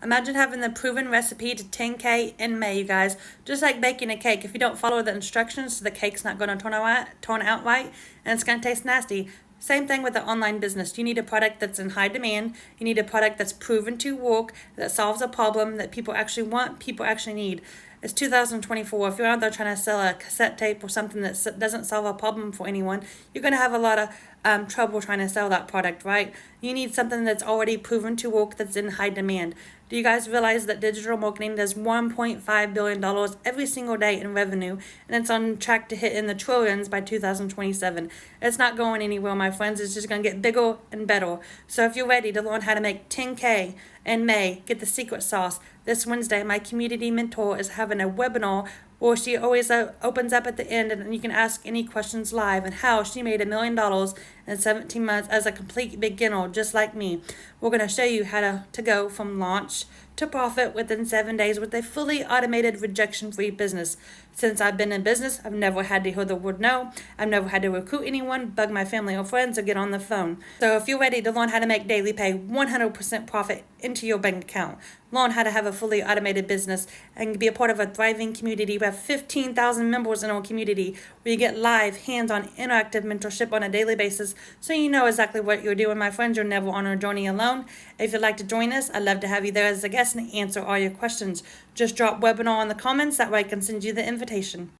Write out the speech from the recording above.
Imagine having the proven recipe to 10K in May, you guys. Just like baking a cake. If you don't follow the instructions, the cake's not going to turn out right, and it's going to taste nasty. Same thing with the online business. You need a product that's in high demand. You need a product that's proven to work, that solves a problem that people actually want, people actually need. It's 2024. If you're out there trying to sell a cassette tape or something that doesn't solve a problem for anyone, you're going to have a lot of trouble trying to sell that product, right? You need something that's already proven to work, that's in high demand. Do you guys realize that digital marketing does $1.5 billion every single day in revenue, and it's on track to hit in the trillions by 2027? It's not going anywhere, my friends. It's just going to get bigger and better. So if you're ready to learn how to make 10K in May, get the secret sauce. This Wednesday, my community mentor is having a webinar where she always opens up at the end, and you can ask any questions live, and how she made $1 million in 17 months as a complete beginner just like me. We're going to show you how to go from launch to profit within 7 days with a fully automated rejection-free business. Since I've been in business, I've never had to hear the word no. I've never had to recruit anyone, bug my family or friends, or get on the phone. So if you're ready to learn how to make daily pay 100% profit into your bank account, learn how to have a fully automated business, and be a part of a thriving community. We have 15,000 members in our community where you get live, hands-on, interactive mentorship on a daily basis, so you know exactly what you're doing, my friends. You're never on a journey alone. If you'd like to join us, I'd love to have you there as a guest and answer all your questions. Just drop webinar in the comments. That way I can send you the invitation.